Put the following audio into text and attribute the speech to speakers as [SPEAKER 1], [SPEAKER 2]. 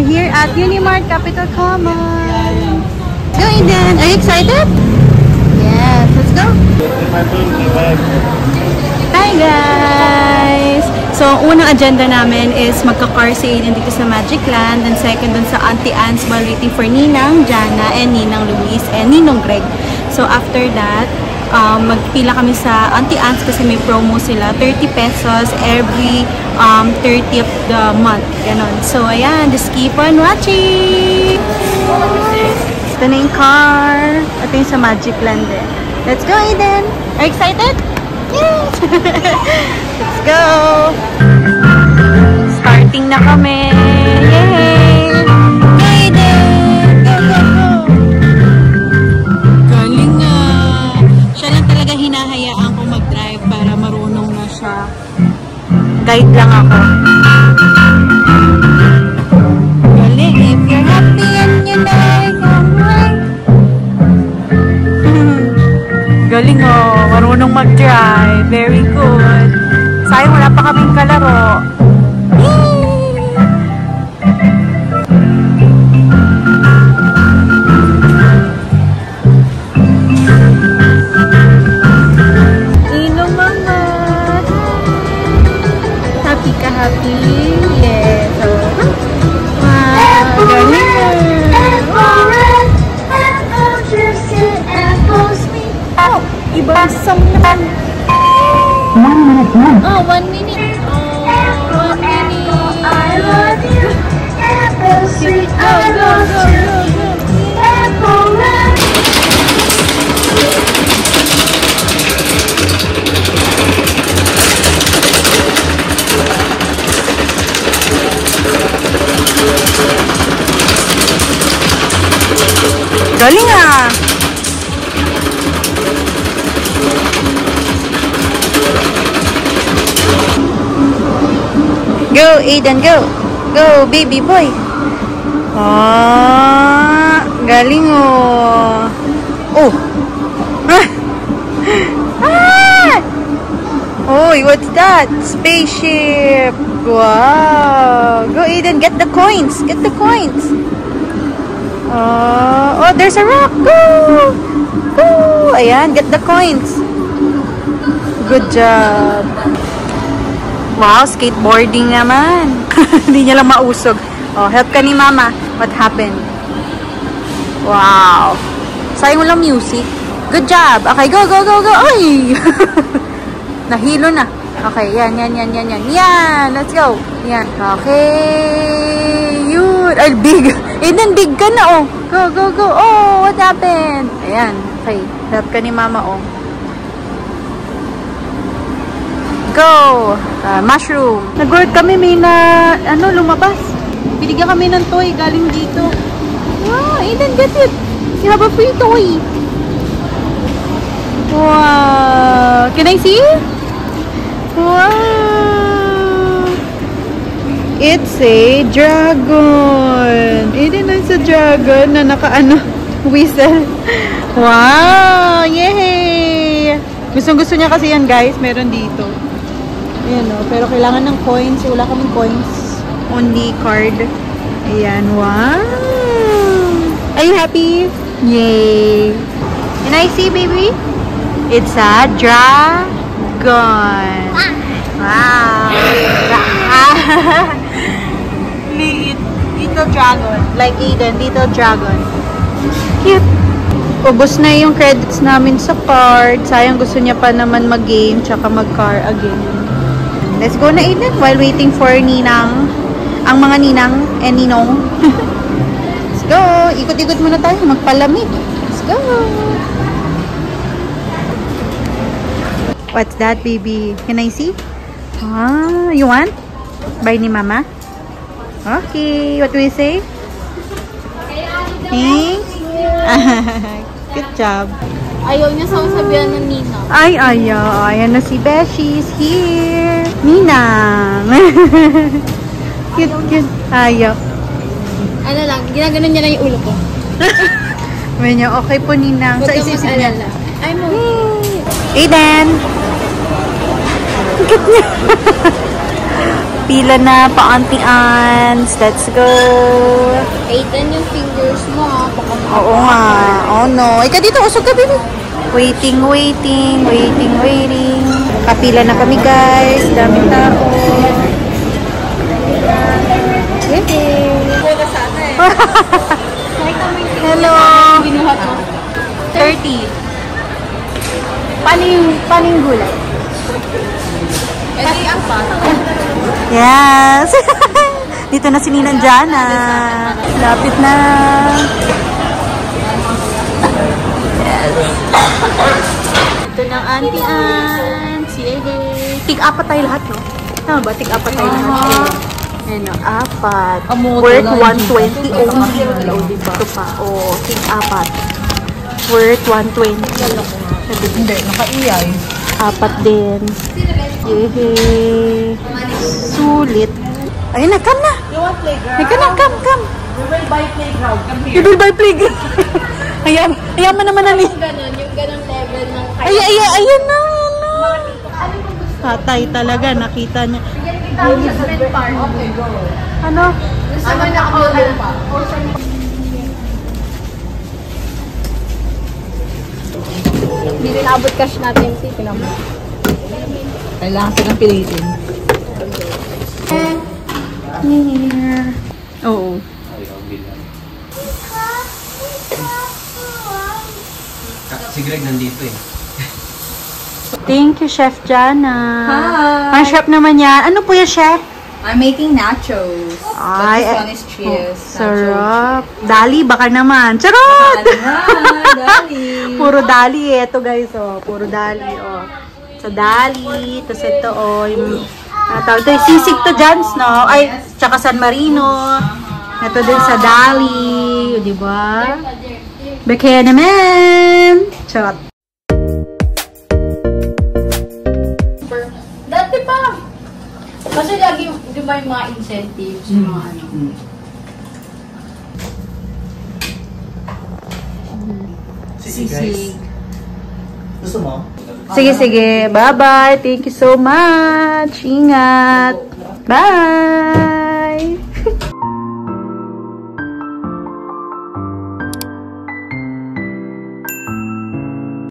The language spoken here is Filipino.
[SPEAKER 1] are here at Unimart Capital Commons. Go, Eden. Are you excited? Yes. Let's go. Hi, guys! So, unang agenda namin is magka-car sale dito sa Magic Land. And second dun sa Auntie Anne's while waiting for Ninang, Jana, and Ninang Luis, and Ninong Greg. So, after that, magpila kami sa Auntie Anne's kasi may promo sila. 30 pesos every 30th of the month. Ganon. So, ayan. Just keep on watching! Ito na yung car. Ito yung sa Magic Land eh. Let's go, Eden! Are you excited? Yes! Let's go! Starting na kami! Yay! Go, Eden! Go, go, go! Galing nga! Siya lang talaga hinahayaan ko mag-drive para marunong na siya. Guide lang ako. Galing! If you're happy and you like, alright! Galing oh! Marunong mag-drive. Very good. Sayang wala pa kaming kalaro. Ino mama. Happy ka, happy? Yes. Wow. Galing. Oh, ibang song naman.
[SPEAKER 2] 1 minute left.
[SPEAKER 1] Oh, 1 minute. Oh, 1 minute. I love you. Apple sweet. Go, go, go, go, go. Apple red. Galing ah. Go, Aiden, go. Go, baby boy. Ah, galing oh. Oh. Ah! Oy, what's that? Spaceship. Wow. Go, Aiden, get the coins. Get the coins. Oh, there's a rock. Go. Go. Ayan, get the coins. Good job. Wow, skateboarding naman. Hindi niya lang mausog. Oh, help ka ni mama. What happened? Wow. Sayang walang music. Good job. Okay, go, go, go, go. Ay! Nahilo na. Okay, yan. Yan, let's go. Yan. Okay. Yun. Ay, big. Aiden, big ka na, oh. Go, go, go. Oh, what happened? Ayan. Okay. Help ka ni mama, oh. Go! Mushroom. Nag-work kami, may na, lumabas. Binigyan kami ng toy galing dito. Wow, Aiden, get it. You have a free toy. Wow. Can I see? Wow. It's a dragon. Aiden, it's a dragon na whistle. Wow. Yay! Gustong-gusto niya kasi yan, guys. Meron dito. Ayan, no? Pero kailangan ng coins. Wala kaming coins. Only card. Ayan. Wow! Are you happy? Yay! Can I see, baby? It's a dragon. Wow! Little dragon. Like Eden. Little dragon. Cute! Ubos na yung credits namin sa card. Sayang gusto niya pa naman mag-game tsaka mag-car again. Let's go na, Aiden, while waiting for Ninang. Ang mga Ninang and Ninong. Let's go. Ikot-ikot muna tayo. Magpalamig. Let's go. What's that, baby? Can I see? Ah, you want? Buy ni mama? Okay. What do we say? Thanks. Good job.
[SPEAKER 3] Ayaw niya sa sabihan ng Nina.
[SPEAKER 1] Ay, ayaw. Ayan na si Beshi's here. Ninang. Cute, cute. Ayaw.
[SPEAKER 3] Ano lang, ginaganon niya lang yung ulo ko.
[SPEAKER 1] Medyo okay po, Ninang. Sa isip niya.
[SPEAKER 3] Ay mo.
[SPEAKER 1] Aiden. Cute niya. Pila na pa Auntie Ans. Let's go.
[SPEAKER 3] Kaitan yung fingers mo ha.
[SPEAKER 1] Oo nga. Oh no. Ika dito, usog ka baby. Waiting. Kapila na kami guys. Daming tao. Yay! Hello!
[SPEAKER 3] Binuhat mo.
[SPEAKER 1] 30. Paano yung gulay?
[SPEAKER 3] Edi ang pa.
[SPEAKER 1] Yes! Dito na si Ninang Jana. Lapit na. Yes. Ito ng Auntie Ans. Yay! Tig-apat tayo lahat, no? Tama ba? Tig-apat tayo lahat. Ayan o, 4. Worth 120 only. O, diba? Ito pa. O, tig-apat. Worth 120.
[SPEAKER 2] Hindi, nakaiyay.
[SPEAKER 1] 4 din. Yehey. Sulit. Ayun na, come na.
[SPEAKER 2] You want playground?
[SPEAKER 1] Ay ka na, come.
[SPEAKER 2] We will buy playground. Come here.
[SPEAKER 1] You will buy playground. Ayan mo naman ali.
[SPEAKER 3] Yung ganun level ng
[SPEAKER 1] Ayan na. Patay talaga, nakita niya.
[SPEAKER 2] Okay, go.
[SPEAKER 1] Ano?
[SPEAKER 2] Ano nakakuha pa?
[SPEAKER 3] Hindi rin abot cash natin. Tingnan mo.
[SPEAKER 2] Kailangan silang pilitin.
[SPEAKER 1] Here. Oo.
[SPEAKER 4] Si Greg nandito eh.
[SPEAKER 1] Thank you, Chef Jana.
[SPEAKER 2] Hi.
[SPEAKER 1] Ang chef naman yan. Ano po yan, Chef?
[SPEAKER 2] I'm making nachos.
[SPEAKER 1] Ay,
[SPEAKER 2] But this one is cheese.
[SPEAKER 1] sarap. Dali, baka naman. Charot!
[SPEAKER 2] Dali.
[SPEAKER 1] Puro dali eh. Ito guys, oh. Puro dali, oh. Sa dali. Tapos ito, oh. Yung, tawag ito, sisig to Jans, no? Ay, tsaka San Marino. Ito din sa dali. O, diba? Bekaya naman. Charot.
[SPEAKER 3] Dati pa. Kasi lagi, di ba yung mga incentives, yung mga ano.
[SPEAKER 4] Sisig. Gusto mo?
[SPEAKER 1] Sige. Bye-bye. Thank you so much. Ingat. Bye!